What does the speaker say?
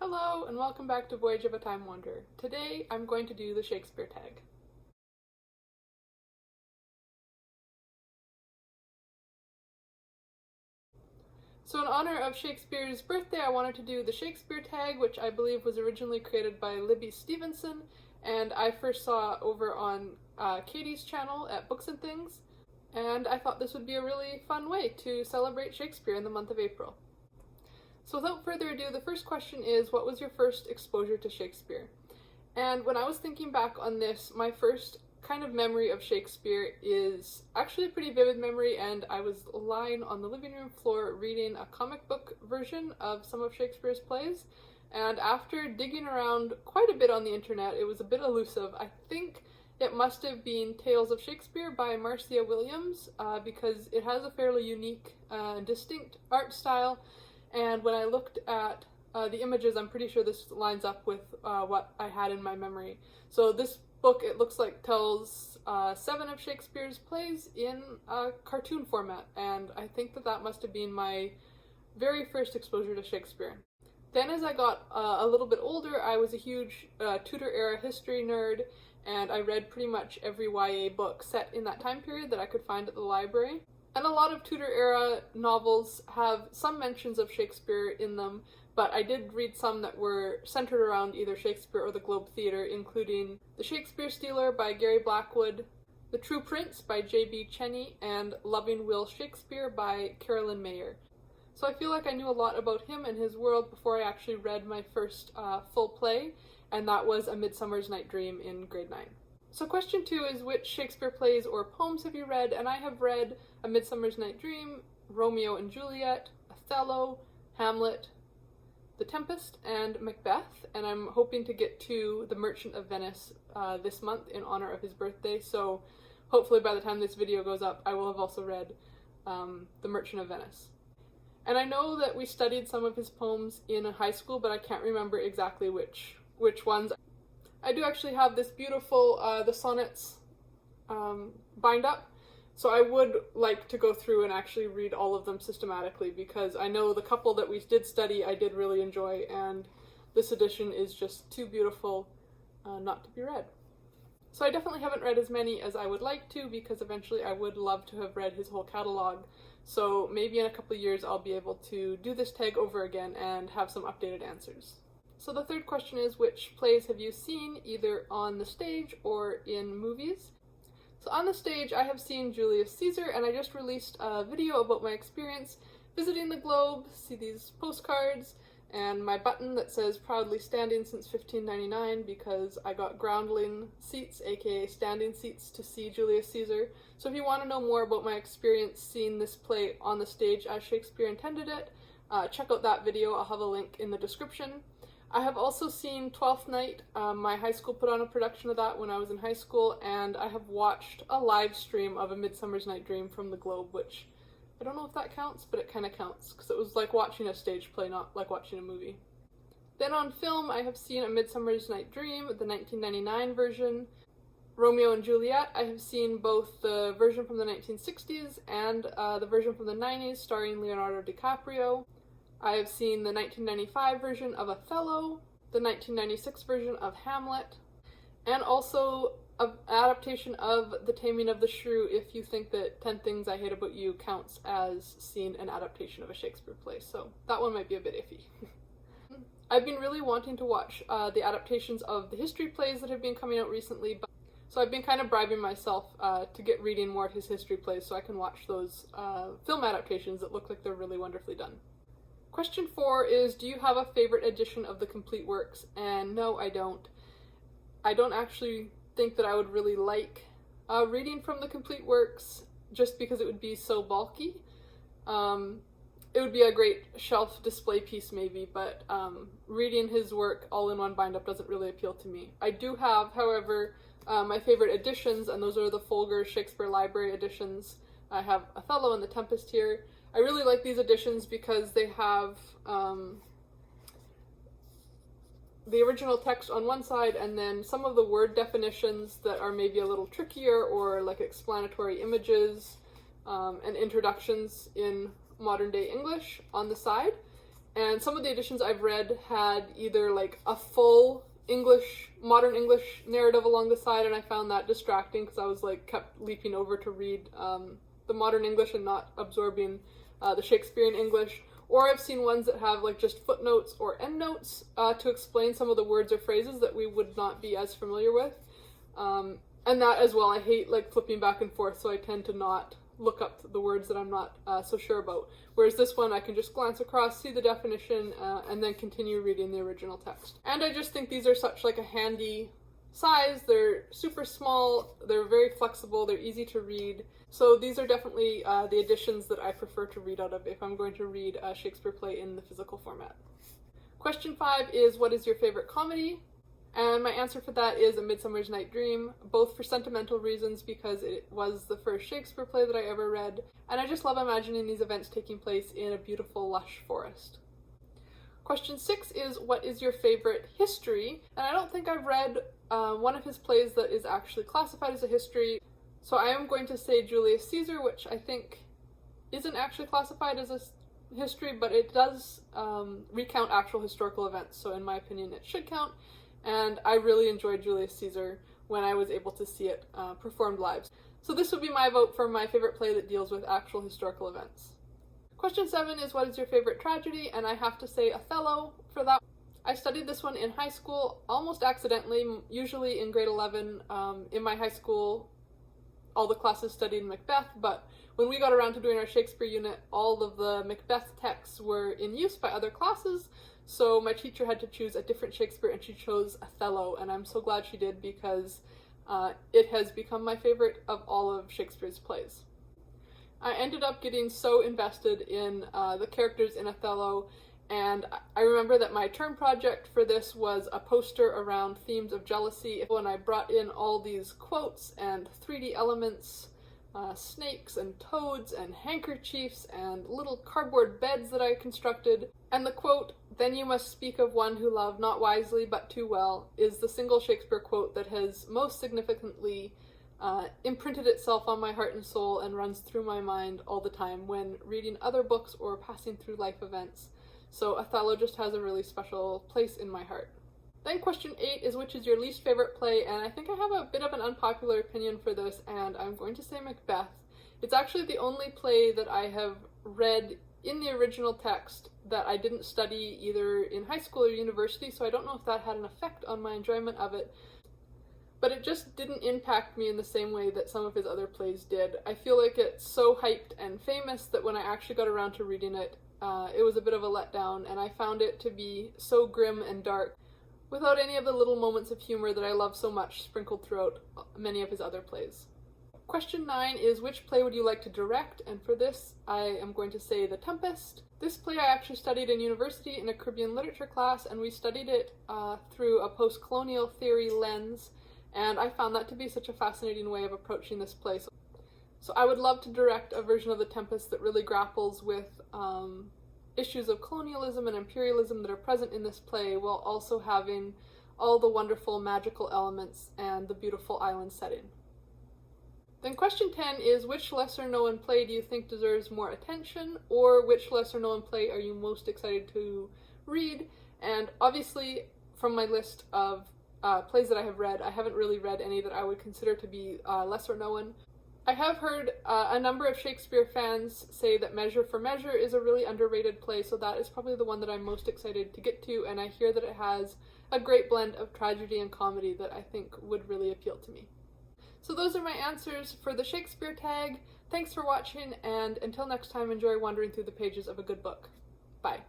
Hello, and welcome back to Voyage of a Time Wanderer. Today, I'm going to do the Shakespeare Tag. So in honor of Shakespeare's birthday, I wanted to do the Shakespeare Tag, which I believe was originally created by Libby Stevenson, and I first saw over on Katie's channel at Books and Things, and I thought this would be a really fun way to celebrate Shakespeare in the month of April. So without further ado, the first question is, what was your first exposure to Shakespeare? And when I was thinking back on this, my first kind of memory of Shakespeare is actually a pretty vivid memory, and I was lying on the living room floor reading a comic book version of some of Shakespeare's plays, and after digging around quite a bit on the internet, it was a bit elusive. I think it must have been Tales of Shakespeare by Marcia Williams, because it has a fairly unique and distinct art style. And when I looked at the images, I'm pretty sure this lines up with what I had in my memory. So this book, it looks like, tells 7 of Shakespeare's plays in a cartoon format, and I think that must have been my very first exposure to Shakespeare. Then as I got a little bit older, I was a huge Tudor-era history nerd, and I read pretty much every YA book set in that time period that I could find at the library. And a lot of Tudor-era novels have some mentions of Shakespeare in them, but I did read some that were centered around either Shakespeare or the Globe Theatre, including The Shakespeare Stealer by Gary Blackwood, The True Prince by J.B. Cheaney, and Loving Will Shakespeare by Carolyn Meyer. So I feel like I knew a lot about him and his world before I actually read my first full play, and that was A Midsummer's Night Dream in grade 9. So question 2 is, which Shakespeare plays or poems have you read? And I have read A Midsummer's Night Dream, Romeo and Juliet, Othello, Hamlet, The Tempest, and Macbeth, and I'm hoping to get to The Merchant of Venice this month in honor of his birthday, so hopefully by the time this video goes up I will have also read The Merchant of Venice. And I know that we studied some of his poems in high school, but I can't remember exactly which ones. I do actually have this beautiful, the sonnets bind up, so I would like to go through and actually read all of them systematically, because I know the couple that we did study I did really enjoy, and this edition is just too beautiful not to be read. So I definitely haven't read as many as I would like to, because eventually I would love to have read his whole catalog, so maybe in a couple of years I'll be able to do this tag over again and have some updated answers. So the third question is, which plays have you seen, either on the stage or in movies? So on the stage, I have seen Julius Caesar, and I just released a video about my experience visiting the Globe. See these postcards, and my button that says proudly standing since 1599, because I got groundling seats, aka standing seats, to see Julius Caesar. So if you want to know more about my experience seeing this play on the stage as Shakespeare intended it, check out that video. I'll have a link in the description. I have also seen Twelfth Night. My high school put on a production of that when I was in high school, and I have watched a live stream of A Midsummer's Night Dream from the Globe, which I don't know if that counts, but it kind of counts, because it was like watching a stage play, not like watching a movie. Then on film, I have seen A Midsummer's Night Dream, the 1999 version. Romeo and Juliet, I have seen both the version from the 1960s and the version from the 90s starring Leonardo DiCaprio. I have seen the 1995 version of Othello, the 1996 version of Hamlet, and also an adaptation of The Taming of the Shrew, if you think that 10 Things I Hate About You counts as seeing an adaptation of a Shakespeare play, so that one might be a bit iffy. I've been really wanting to watch the adaptations of the history plays that have been coming out recently, so I've been kind of bribing myself to get reading more of his history plays so I can watch those film adaptations that look like they're really wonderfully done. Question 4 is, do you have a favorite edition of the complete works? And no, I don't. I don't actually think that I would really like reading from the complete works, just because it would be so bulky. It would be a great shelf display piece maybe, but reading his work all in one bind-up doesn't really appeal to me. I do have, however, my favorite editions, and those are the Folger Shakespeare Library editions. I have Othello and The Tempest here. I really like these editions because they have the original text on one side, and then some of the word definitions that are maybe a little trickier, or like explanatory images and introductions in modern day English on the side. and some of the editions I've read had either like a full modern English narrative along the side, and I found that distracting because I was like kept leaping over to read the modern English and not absorbing the Shakespearean English. Or I've seen ones that have like just footnotes or endnotes to explain some of the words or phrases that we would not be as familiar with. And that as well, I hate like flipping back and forth, so I tend to not look up the words that I'm not so sure about. Whereas this one, I can just glance across, see the definition, and then continue reading the original text. And I just think these are such like a handy size. They're super small, they're very flexible, they're easy to read. So these are definitely the editions that I prefer to read out of if I'm going to read a Shakespeare play in the physical format. Question 5 is, what is your favorite comedy? And my answer for that is A Midsummer's Night Dream, both for sentimental reasons because it was the first Shakespeare play that I ever read, and I just love imagining these events taking place in a beautiful, lush forest. Question 6 is, what is your favorite history? And I don't think I've read one of his plays that is actually classified as a history, so I am going to say Julius Caesar, which I think isn't actually classified as a history, but it does recount actual historical events, so in my opinion it should count. And I really enjoyed Julius Caesar when I was able to see it performed live. So this would be my vote for my favorite play that deals with actual historical events. Question 7 is, what is your favorite tragedy? And I have to say Othello for that. I studied this one in high school, almost accidentally, usually in grade 11. In my high school, all the classes studied Macbeth, but when we got around to doing our Shakespeare unit, all of the Macbeth texts were in use by other classes. So my teacher had to choose a different Shakespeare, and she chose Othello, and I'm so glad she did because it has become my favorite of all of Shakespeare's plays. I ended up getting so invested in the characters in Othello, and I remember that my term project for this was a poster around themes of jealousy, and I brought in all these quotes and 3D elements, snakes and toads and handkerchiefs and little cardboard beds that I constructed. And the quote, "Then you must speak of one who loved not wisely but too well," is the single Shakespeare quote that has most significantly imprinted itself on my heart and soul and runs through my mind all the time when reading other books or passing through life events. So Othello just has a really special place in my heart. Then question 8 is, which is your least favorite play? And I think I have a bit of an unpopular opinion for this, and I'm going to say Macbeth. It's actually the only play that I have read in the original text that I didn't study either in high school or university, so I don't know if that had an effect on my enjoyment of it. But it just didn't impact me in the same way that some of his other plays did. I feel like it's so hyped and famous that when I actually got around to reading it, it was a bit of a letdown, and I found it to be so grim and dark, without any of the little moments of humor that I love so much sprinkled throughout many of his other plays. Question 9 is, which play would you like to direct? And for this, I am going to say The Tempest. This play I actually studied in university in a Caribbean literature class, and we studied it through a post-colonial theory lens, and I found that to be such a fascinating way of approaching this play. So I would love to direct a version of The Tempest that really grapples with issues of colonialism and imperialism that are present in this play, while also having all the wonderful magical elements and the beautiful island setting. Then question 10 is, which lesser-known play do you think deserves more attention, or which lesser-known play are you most excited to read? And obviously, from my list of plays that I have read, I haven't really read any that I would consider to be lesser-known. I have heard a number of Shakespeare fans say that Measure for Measure is a really underrated play, so that is probably the one that I'm most excited to get to, and I hear that it has a great blend of tragedy and comedy that I think would really appeal to me. So those are my answers for the Shakespeare Tag. Thanks for watching, and until next time, enjoy wandering through the pages of a good book. Bye.